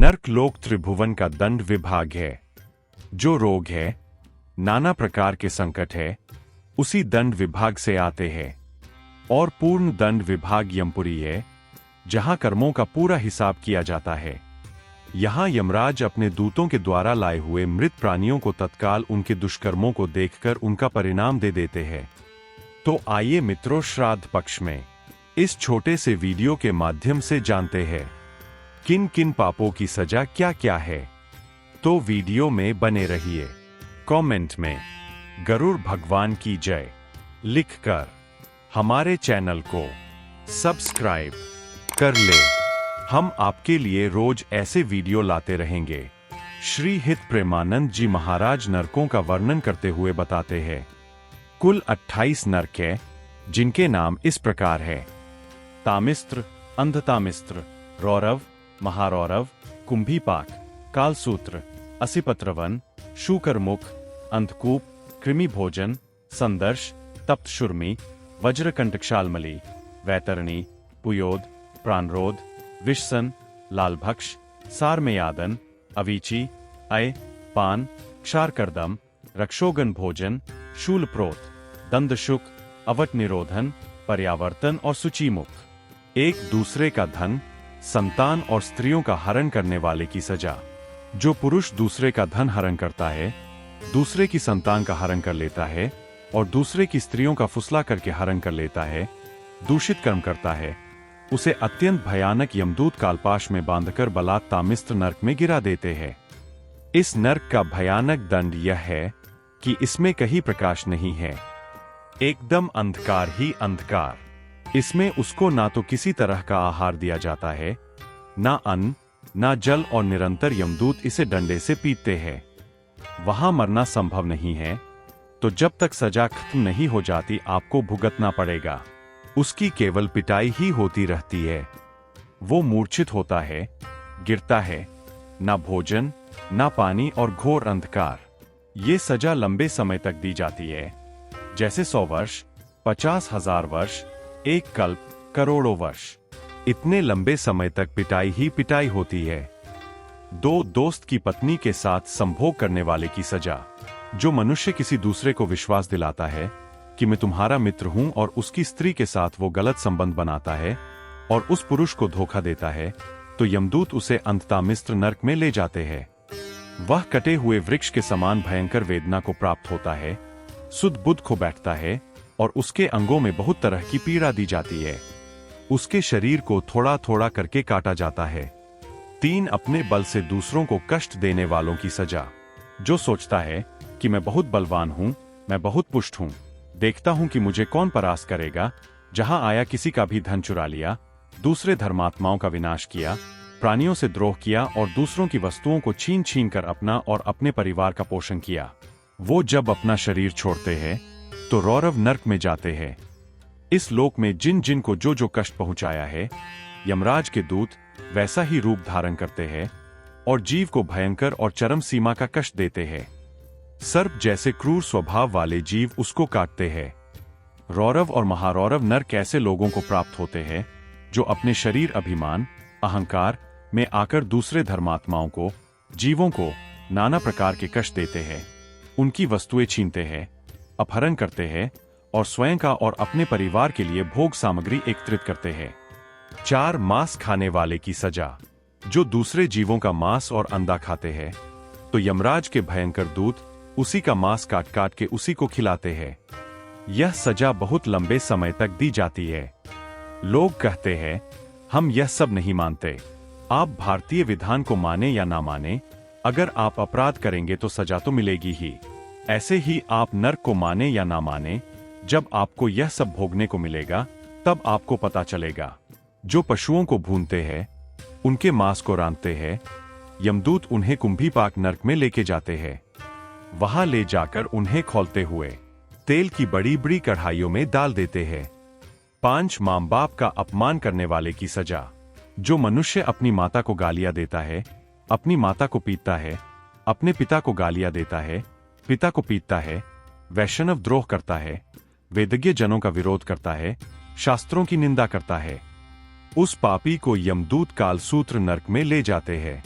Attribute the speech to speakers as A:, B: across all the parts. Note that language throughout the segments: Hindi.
A: नर्क लोक त्रिभुवन का दंड विभाग है। जो रोग है, नाना प्रकार के संकट है, उसी दंड विभाग से आते हैं। और पूर्ण दंड विभाग यमपुरी है, जहां कर्मों का पूरा हिसाब किया जाता है। यहां यमराज अपने दूतों के द्वारा लाए हुए मृत प्राणियों को तत्काल उनके दुष्कर्मों को देखकर उनका परिणाम दे देते हैं। तो आइए मित्रों, श्राद्ध पक्ष में इस छोटे से वीडियो के माध्यम से जानते हैं किन किन पापों की सजा क्या क्या है। तो वीडियो में बने रहिए। कमेंट में गरुड़ भगवान की जय लिखकर हमारे चैनल को सब्सक्राइब कर ले। हम आपके लिए रोज ऐसे वीडियो लाते रहेंगे। श्री हित प्रेमानंद जी महाराज नरकों का वर्णन करते हुए बताते हैं। कुल 28 नरक है, जिनके नाम इस प्रकार है: तामिस्त्र, अंधतामिस्त्र, रौरव, महारौरव, कुंभीपाक, कालसूत्र, असिपत्रवन, शूकरमुख, अंधकूप, कृमिभोजन, संदर्श, तप्तशुर्मी, वज्रकंटकशालमली, वैतरणी, पुयोद, प्राणरोध, विषसन, लालभक्ष, सारमेयादन, अवीची, अय, पान, क्षारकर्दम, रक्षोगन भोजन, शूलप्रोत, दंदशुक, अवट निरोधन, पर्यावर्तन और सूचीमुख। एक दूसरे का धन, संतान और स्त्रियों का हरण करने वाले की सजा। जो पुरुष दूसरे का धन हरण करता है, दूसरे की संतान का हरण कर लेता है और दूसरे की स्त्रियों का फुसला करके हरण कर लेता है, दूषित कर्म करता है, उसे अत्यंत भयानक यमदूत कालपाश में बांधकर बलात् तामिस्त्र नरक में गिरा देते हैं। इस नरक का भयानक दंड यह है कि इसमें कहीं प्रकाश नहीं है, एकदम अंधकार ही अंधकार। इसमें उसको ना तो किसी तरह का आहार दिया जाता है, ना अन्न, ना जल, और निरंतर यमदूत इसे डंडे से पीटते हैं। वहां मरना संभव नहीं है, तो जब तक सजा खत्म नहीं हो जाती आपको भुगतना पड़ेगा। उसकी केवल पिटाई ही होती रहती है। वो मूर्छित होता है, गिरता है, ना भोजन, ना पानी और घोर अंधकार। ये सजा लंबे समय तक दी जाती है, जैसे 100 वर्ष, 50,000 वर्ष, 1 कल्प, करोड़ों वर्ष। इतने लंबे समय तक पिटाई ही पिटाई होती है। दो दोस्त की पत्नी के साथ संभोग करने वाले की सजा। जो मनुष्य किसी दूसरे को विश्वास दिलाता है कि मैं तुम्हारा मित्र हूं और उसकी स्त्री के साथ वो गलत संबंध बनाता है और उस पुरुष को धोखा देता है, तो यमदूत उसे अंधतामिस्त्र नरक में ले जाते हैं। वह कटे हुए वृक्ष के समान भयंकर वेदना को प्राप्त होता है, सुध बुध खो बैठता है और उसके अंगों में बहुत तरह की पीड़ा दी जाती है। उसके शरीर को थोड़ा थोड़ा करके काटा जाता है। 3 अपने बल से दूसरों को कष्ट देने वालों की सजा। जो सोचता है कि मैं बहुत बलवान हूं, मैं बहुत पुष्ट हूं, देखता हूं कि मुझे कौन परास्त करेगा, जहां आया किसी का भी धन चुरा लिया, दूसरे धर्मात्माओं का विनाश किया, प्राणियों से द्रोह किया और दूसरों की वस्तुओं को छीन छीन कर अपना और अपने परिवार का पोषण किया, वो जब अपना शरीर छोड़ते हैं तो रौरव नरक में जाते हैं। इस लोक में जिन जिन को जो जो कष्ट पहुंचाया है, यमराज के दूत वैसा ही रूप धारण करते हैं और जीव को भयंकर और चरम सीमा का कष्ट देते हैं। सर्प जैसे क्रूर स्वभाव वाले जीव उसको काटते हैं। रौरव और महारौरव नरक ऐसे लोगों को प्राप्त होते हैं जो अपने शरीर, अभिमान, अहंकार में आकर दूसरे धर्मात्माओं को, जीवों को नाना प्रकार के कष्ट देते हैं, उनकी वस्तुएं छीनते हैं, अपहरण करते हैं और स्वयं का और अपने परिवार के लिए भोग सामग्री एकत्रित करते हैं। 4 मांस खाने वाले की सजा। जो दूसरे जीवों का मांस और अंडा खाते हैं, तो यमराज के भयंकर दूत उसी का मांस काट काट के उसी को खिलाते हैं। यह सजा बहुत लंबे समय तक दी जाती है। लोग कहते हैं हम यह सब नहीं मानते। आप भारतीय विधान को माने या ना माने, अगर आप अपराध करेंगे तो सजा तो मिलेगी ही। ऐसे ही आप नरक को माने या ना माने, जब आपको यह सब भोगने को मिलेगा तब आपको पता चलेगा। जो पशुओं को भूनते हैं, उनके मांस को रांधते हैं, यमदूत उन्हें कुंभीपाक नरक में लेके जाते हैं। वहां ले जाकर उन्हें खौलते हुए तेल की बड़ी बड़ी कढ़ाइयों में डाल देते हैं। 5 मां बाप का अपमान करने वाले की सजा। जो मनुष्य अपनी माता को गालियां देता है, अपनी माता को पीटता है, अपने पिता को गालियां देता है, पिता को पीटता है, वैष्णव द्रोह करता है, वेदज्ञ जनों का विरोध करता है, शास्त्रों की निंदा करता है, उस पापी को यमदूत कालसूत्र नरक में ले जाते हैं।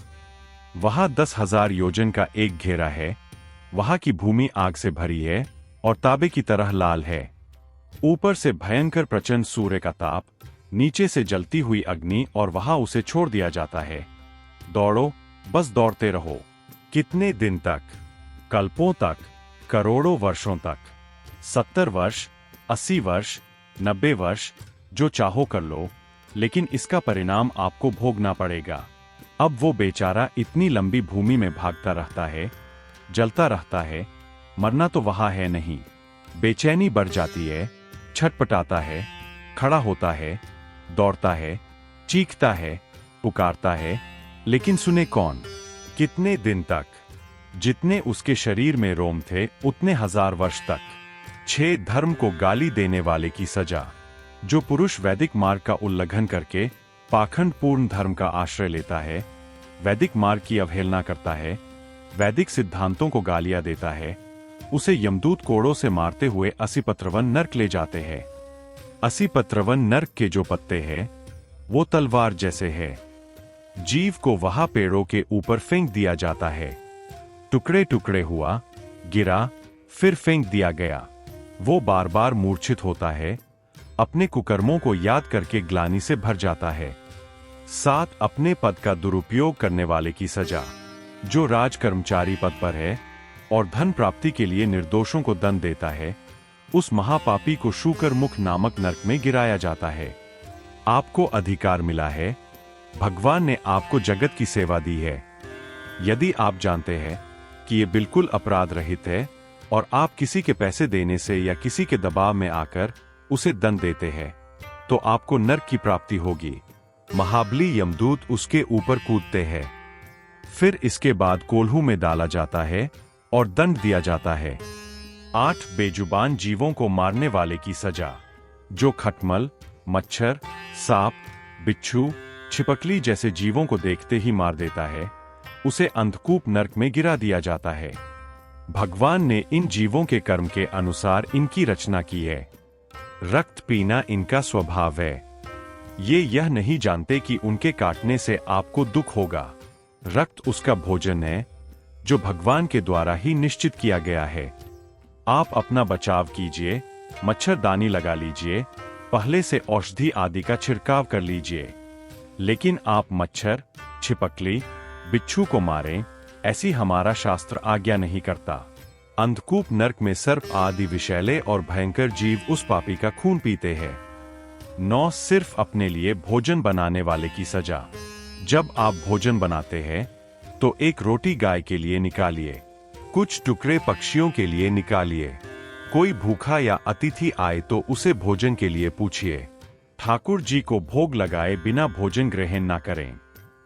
A: वहां 10,000 योजन का एक घेरा है। वहां की भूमि आग से भरी है और तांबे की तरह लाल है। ऊपर से भयंकर प्रचंड सूर्य का ताप, नीचे से जलती हुई अग्नि, और वहां उसे छोड़ दिया जाता है। दौड़ो, बस दौड़ते रहो। कितने दिन तक? कल्पों तक, करोड़ों वर्षों तक। 70 वर्ष, 80 वर्ष, 90 वर्ष, जो चाहो कर लो, लेकिन इसका परिणाम आपको भोगना पड़ेगा। अब वो बेचारा इतनी लंबी भूमि में भागता रहता है, जलता रहता है, मरना तो वहां है नहीं। बेचैनी बढ़ जाती है, छटपटाता है, खड़ा होता है, दौड़ता है, चीखता है, पुकारता है, लेकिन सुने कौन? कितने दिन तक? जितने उसके शरीर में रोम थे उतने 1000 वर्ष तक। 6 धर्म को गाली देने वाले की सजा। जो पुरुष वैदिक मार्ग का उल्लंघन करके पाखंड पूर्ण धर्म का आश्रय लेता है, वैदिक मार्ग की अवहेलना करता है, वैदिक सिद्धांतों को गालियां देता है, उसे यमदूत कोड़ों से मारते हुए असीपत्रवन नर्क ले जाते हैं। असीपत्रवन नर्क के जो पत्ते हैं वो तलवार जैसे है। जीव को वहां पेड़ों के ऊपर फेंक दिया जाता है। टुकड़े टुकड़े हुआ, गिरा, फिर फेंक दिया गया। वो बार बार मूर्छित होता है, अपने कुकर्मों को याद करके ग्लानि से भर जाता है। 7 अपने पद का दुरुपयोग करने वाले की सजा। जो राज कर्मचारी पद पर है और धन प्राप्ति के लिए निर्दोषों को दंड देता है, उस महापापी को शूकर मुख नामक नरक में गिराया जाता है। आपको अधिकार मिला है, भगवान ने आपको जगत की सेवा दी है। यदि आप जानते हैं कि ये बिल्कुल अपराध रहित है और आप किसी के पैसे देने से या किसी के दबाव में आकर उसे दंड देते हैं, तो आपको नरक की प्राप्ति होगी। महाबली यमदूत उसके ऊपर कूदते हैं। फिर इसके बाद कोल्हू में डाला जाता है और दंड दिया जाता है। 8 बेजुबान जीवों को मारने वाले की सजा। जो खटमल, मच्छर, सांप, बिच्छू, छिपकली जैसे जीवों को देखते ही मार देता है, उसे अंधकूप नरक में गिरा दिया जाता है। भगवान ने इन जीवों के कर्म के अनुसार इनकी रचना की है। रक्त पीना इनका स्वभाव है। ये यह नहीं जानते कि उनके काटने से आपको दुख होगा। रक्त उसका भोजन है जो भगवान के द्वारा ही निश्चित किया गया है। आप अपना बचाव कीजिए, मच्छरदानी लगा लीजिए, पहले से औषधि आदि का छिड़काव कर लीजिए, लेकिन आप मच्छर, छिपकली, बिच्छू को मारें, ऐसी हमारा शास्त्र आज्ञा नहीं करता। अंधकूप नरक में सर्प आदि विषैले और भयंकर जीव उस पापी का खून पीते हैं। 9 सिर्फ अपने लिए भोजन बनाने वाले की सजा। जब आप भोजन बनाते हैं तो एक रोटी गाय के लिए निकालिए, कुछ टुकड़े पक्षियों के लिए निकालिए। कोई भूखा या अतिथि आए तो उसे भोजन के लिए पूछिए। ठाकुर जी को भोग लगाए बिना भोजन ग्रहण ना करें।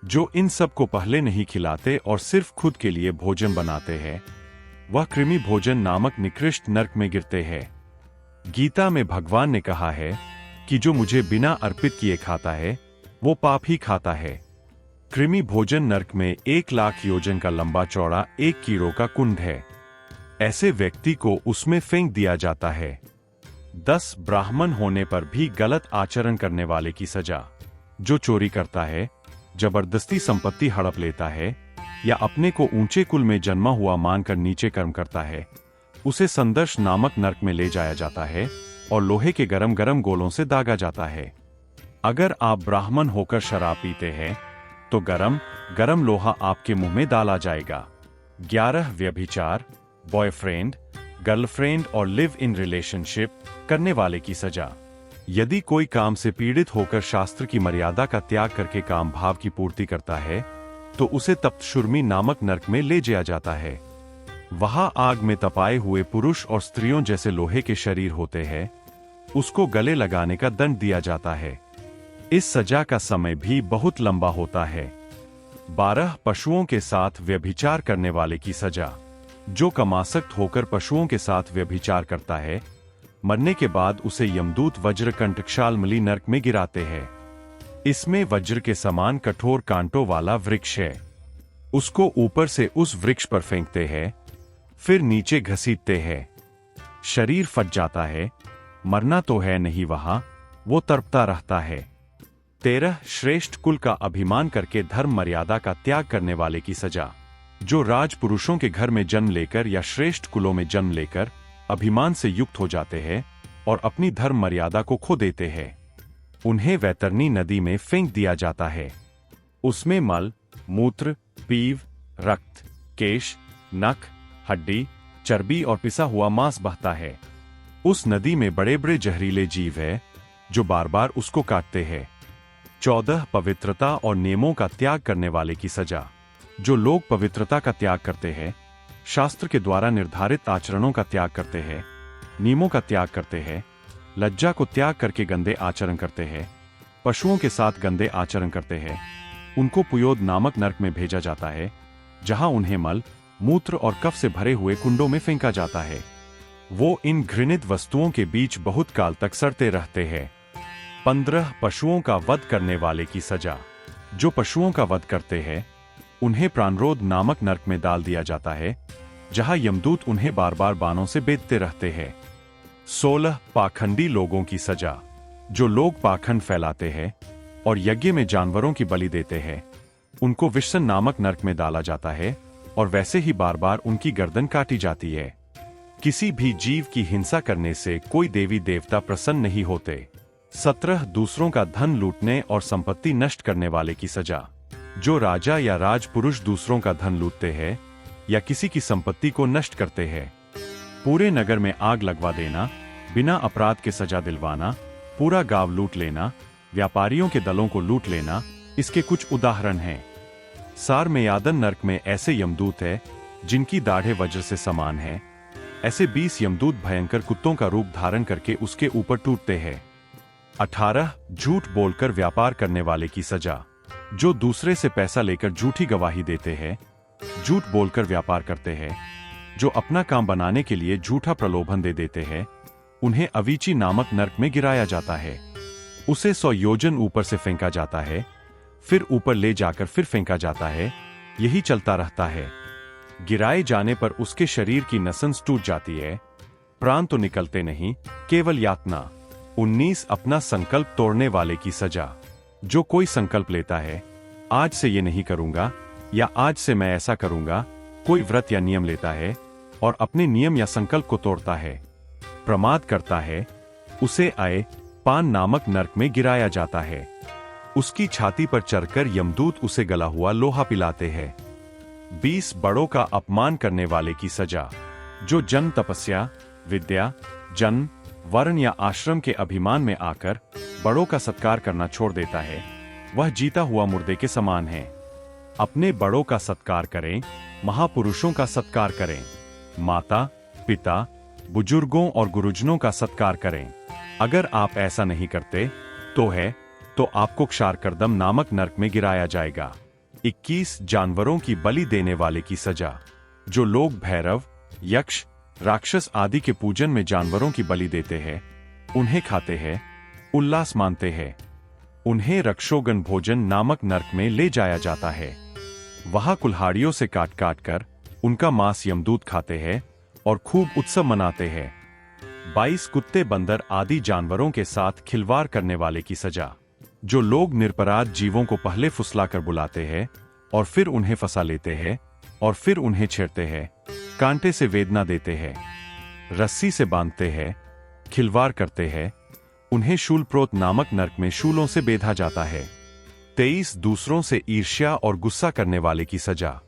A: जो इन सब को पहले नहीं खिलाते और सिर्फ खुद के लिए भोजन बनाते हैं, वह कृमि भोजन नामक निकृष्ट नरक में गिरते हैं। गीता में भगवान ने कहा है कि जो मुझे बिना अर्पित किए खाता है वो पाप ही खाता है। कृमि भोजन नरक में 1,00,000 योजन का लंबा चौड़ा एक कीड़ों का कुंड है। ऐसे व्यक्ति को उसमें फेंक दिया जाता है। 10 ब्राह्मण होने पर भी गलत आचरण करने वाले की सजा। जो चोरी करता है, जबरदस्ती संपत्ति हड़प लेता है या अपने को ऊंचे कुल में जन्मा हुआ मानकर नीचे कर्म करता है, उसे संदर्श नामक नरक में ले जाया जाता है और लोहे के गरम गरम गोलों से दागा जाता है। अगर आप ब्राह्मण होकर शराब पीते हैं तो गरम गरम लोहा आपके मुंह में डाला जाएगा। 11 व्यभिचार, बॉयफ्रेंड, गर्लफ्रेंड और लिव इन रिलेशनशिप करने वाले की सजा। यदि कोई काम से पीड़ित होकर शास्त्र की मर्यादा का त्याग करके काम भाव की पूर्ति करता है तो उसे तप्तशुर्मी नामक नरक में ले जाया जाता है। वहां आग में तपाए हुए पुरुष और स्त्रियों जैसे लोहे के शरीर होते हैं। उसको गले लगाने का दंड दिया जाता है। इस सजा का समय भी बहुत लंबा होता है। 12 पशुओं के साथ व्यभिचार करने वाले की सजा। जो कामासक्त होकर पशुओं के साथ व्यभिचार करता है, मरने के बाद उसे यमदूत वज्रकंटकशालमली नरक में गिराते हैं। इसमें वज्र के समान कठोर कांटों वाला वृक्ष है। उसको ऊपर से उस वृक्ष पर फेंकते हैं, फिर नीचे घसीटते हैं। शरीर फट जाता है, मरना तो है नहीं वहां, वो तड़पता रहता है। 13 श्रेष्ठ कुल का अभिमान करके धर्म मर्यादा का त्याग करने वाले की सजा। जो राजपुरुषों के घर में जन्म लेकर या श्रेष्ठ कुलों में जन्म लेकर अभिमान से युक्त हो जाते हैं और अपनी धर्म मर्यादा को खो देते हैं, उन्हें वैतरनी नदी में फेंक दिया जाता है। उसमें मल, मूत्र, पीव, रक्त, केश, नख, हड्डी, चर्बी और पिसा हुआ मांस बहता है। उस नदी में बड़े बड़े जहरीले जीव है जो बार बार उसको काटते हैं। 14 पवित्रता और नियमों का त्याग करने वाले की सजा। जो लोग पवित्रता का त्याग करते हैं, शास्त्र के द्वारा निर्धारित आचरणों का त्याग करते हैं, नियमों का त्याग करते हैं, लज्जा को त्याग करके गंदे आचरण करते हैं, पशुओं के साथ गंदे आचरण करते हैं, उनको पुयोद नामक नरक में भेजा जाता है, जहां उन्हें मल, मूत्र और कफ से भरे हुए कुंडों में फेंका जाता है। वो इन घृणित वस्तुओं के बीच बहुत काल तक सड़ते रहते हैं। 15 पशुओं का वध करने वाले की सजा। जो पशुओं का वध करते हैं, उन्हें प्राणरोध नामक नरक में डाल दिया जाता है, जहां यमदूत उन्हें बार बार बाणों से बेधते रहते हैं। 16 पाखंडी लोगों की सजा। जो लोग पाखंड फैलाते हैं और यज्ञ में जानवरों की बलि देते हैं, उनको विषन नामक नरक में डाला जाता है और वैसे ही बार बार उनकी गर्दन काटी जाती है। किसी भी जीव की हिंसा करने से कोई देवी देवता प्रसन्न नहीं होते। 17 दूसरों का धन लूटने और संपत्ति नष्ट करने वाले की सजा। जो राजा या राजपुरुष दूसरों का धन लूटते हैं या किसी की संपत्ति को नष्ट करते हैं, पूरे नगर में आग लगवा देना, बिना अपराध के सजा दिलवाना, पूरा गांव लूट लेना, व्यापारियों के दलों को लूट लेना, इसके कुछ उदाहरण हैं। सार में यादन नरक में ऐसे यमदूत है जिनकी दाढ़ें वज्र से समान है। ऐसे 20 यमदूत भयंकर कुत्तों का रूप धारण करके उसके ऊपर टूटते हैं। 18 झूठ बोलकर व्यापार करने वाले की सजा। जो दूसरे से पैसा लेकर झूठी गवाही देते हैं, झूठ बोलकर व्यापार करते हैं, जो अपना काम बनाने के लिए झूठा प्रलोभन दे देते हैं, उन्हें अवीची नामक नरक में गिराया जाता है। उसे 100 योजन ऊपर से फेंका जाता है, फिर ऊपर ले जाकर फिर फेंका जाता है, यही चलता रहता है। गिराए जाने पर उसके शरीर की नसें टूट जाती है, प्राण तो निकलते नहीं, केवल यातना। 19 अपना संकल्प तोड़ने वाले की सजा। जो कोई संकल्प लेता है, आज से ये नहीं करूंगा या आज से मैं ऐसा करूंगा, कोई व्रत या नियम लेता है और अपने नियम या संकल्प को तोड़ता है, प्रमाद करता है, उसे आए पान नामक नरक में गिराया जाता है। उसकी छाती पर चढ़कर यमदूत उसे गला हुआ लोहा पिलाते हैं। 20 बड़ों का अपमान करने वाले की सजा। जो जन्म, तपस्या, विद्या, जन्म, वर्ण या आश्रम के अभिमान में आकर बड़ों का सत्कार करना छोड़ देता है, वह जीता हुआ मुर्दे के समान है। अपने बड़ों का सत्कार करें, महापुरुषों का सत्कार करें, माता, पिता, बुजुर्गों और गुरुजनों का सत्कार करें। अगर आप ऐसा नहीं करते तो आपको क्षारकर्दम नामक नरक में गिराया जाएगा। 21 जानवरों की बलि देने वाले की सजा। जो लोग भैरव, यक्ष, राक्षस आदि के पूजन में जानवरों की बलि देते हैं, उन्हें खाते हैं, उल्लास मानते हैं, उन्हें रक्षोगन भोजन नामक नरक में ले जाया जाता है। वहां कुल्हाड़ियों से काट काट कर उनका मांस यमदूत खाते हैं और खूब उत्सव मनाते हैं। 22 कुत्ते, बंदर आदि जानवरों के साथ खिलवाड़ करने वाले की सजा। जो लोग निरपराध जीवों को पहले फुसलाकर बुलाते हैं और फिर उन्हें फंसा लेते हैं और फिर उन्हें छेड़ते हैं, कांटे से वेदना देते हैं, रस्सी से बांधते हैं, खिलवाड़ करते हैं, उन्हें शूलप्रोत नामक नरक में शूलों से बेधा जाता है। 23 दूसरों से ईर्ष्या और गुस्सा करने वाले की सजा।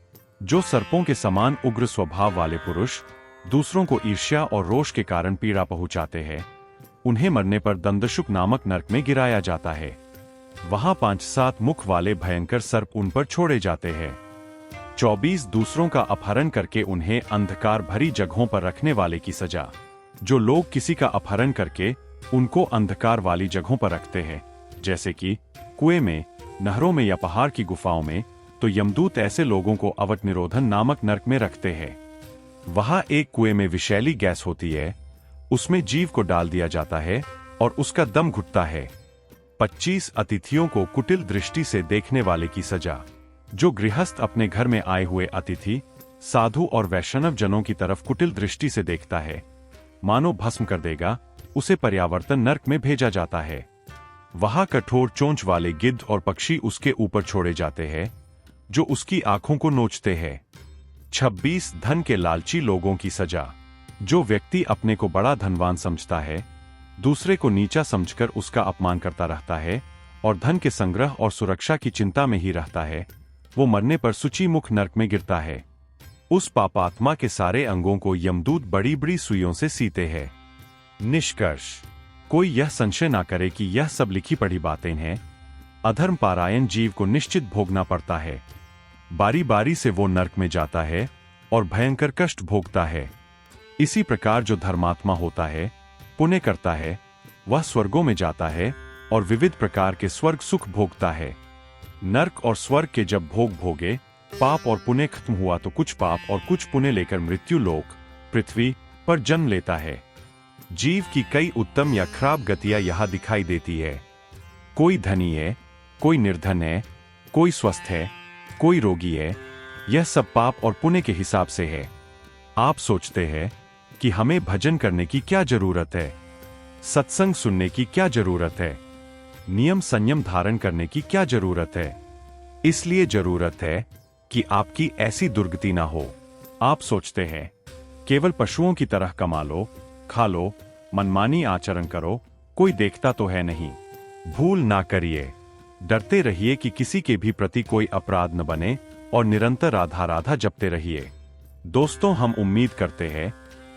A: जो सर्पों के समान उग्र स्वभाव वाले पुरुष दूसरों को ईर्ष्या और रोष के कारण पीड़ा पहुंचाते हैं, उन्हें मरने पर दंदशुक नामक नरक में गिराया जाता है। वहां 5-7 मुख वाले भयंकर सर्प उन पर छोड़े जाते हैं। 24 दूसरों का अपहरण करके उन्हें अंधकार भरी जगहों पर रखने वाले की सजा। जो लोग किसी का अपहरण करके उनको अंधकार वाली जगहों पर रखते हैं, जैसे कि कुएं में, नहरों में या पहाड़ की गुफाओं में, तो यमदूत ऐसे लोगों को अवट निरोधन नामक नरक में रखते हैं। वहां एक कुएं में विषैली गैस होती है, उसमें जीव को डाल दिया जाता है और उसका दम घुटता है। 25 अतिथियों को कुटिल दृष्टि से देखने वाले की सजा। जो गृहस्थ अपने घर में आए हुए अतिथि, साधु और वैष्णव जनों की तरफ कुटिल दृष्टि से देखता है, मानो भस्म कर देगा, उसे पर्यावर्तन नरक में भेजा जाता है। वहां कठोर चोंच वाले गिद्ध और पक्षी उसके ऊपर छोड़े जाते हैं, जो उसकी आंखों को नोचते हैं। 26 धन के लालची लोगों की सजा। जो व्यक्ति अपने को बड़ा धनवान समझता है, दूसरे को नीचा समझकर उसका अपमान करता रहता है और धन के संग्रह और सुरक्षा की चिंता में ही रहता है, वो मरने पर सूची मुख नरक में गिरता है। उस पापात्मा के सारे अंगों को यमदूत बड़ी बड़ी सुइयों से सीते हैं। निष्कर्ष, कोई यह संशय ना करे कि यह सब लिखी पढ़ी बातें हैं। अधर्म पारायण जीव को निश्चित भोगना पड़ता है। बारी बारी से वो नरक में जाता है और भयंकर कष्ट भोगता है। इसी प्रकार जो धर्मात्मा होता है, पुण्य करता है, वह स्वर्गों में जाता है और विविध प्रकार के स्वर्ग सुख भोगता है। नरक और स्वर्ग के जब भोग भोगे, पाप और पुण्य खत्म हुआ तो कुछ पाप और कुछ पुण्य लेकर मृत्यु लोक पृथ्वी पर जन्म लेता है। जीव की कई उत्तम या खराब गतियां यहां दिखाई देती है। कोई धनी है, कोई निर्धन है, कोई स्वस्थ है, कोई रोगी है। यह सब पाप और पुण्य के हिसाब से है। आप सोचते हैं कि हमें भजन करने की क्या जरूरत है, सत्संग सुनने की क्या जरूरत है, नियम संयम धारण करने की क्या जरूरत है। इसलिए जरूरत है कि आपकी ऐसी दुर्गति ना हो। आप सोचते हैं केवल पशुओं की तरह कमा लो, खा लो, मनमानी आचरण करो, कोई देखता तो है नहीं। भूल ना करिए। डरते रहिए कि किसी के भी प्रति कोई अपराध न बने और निरंतर राधा राधा जपते रहिए। दोस्तों, हम उम्मीद करते हैं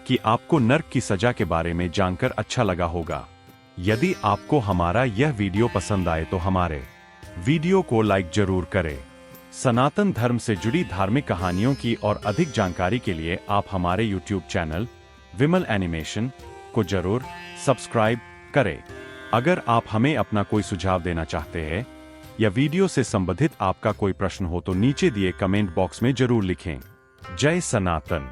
A: कि आपको नरक की सजा के बारे में जानकर अच्छा लगा होगा। यदि आपको हमारा यह वीडियो पसंद आए तो हमारे वीडियो को लाइक जरूर करें। सनातन धर्म से जुड़ी धार्मिक कहानियों की और अधिक जानकारी के लिए आप हमारे YouTube चैनल विमल एनिमेशन को जरूर सब्सक्राइब करें। अगर आप हमें अपना कोई सुझाव देना चाहते हैं या वीडियो से संबंधित आपका कोई प्रश्न हो तो नीचे दिए कमेंट बॉक्स में जरूर लिखें। जय सनातन।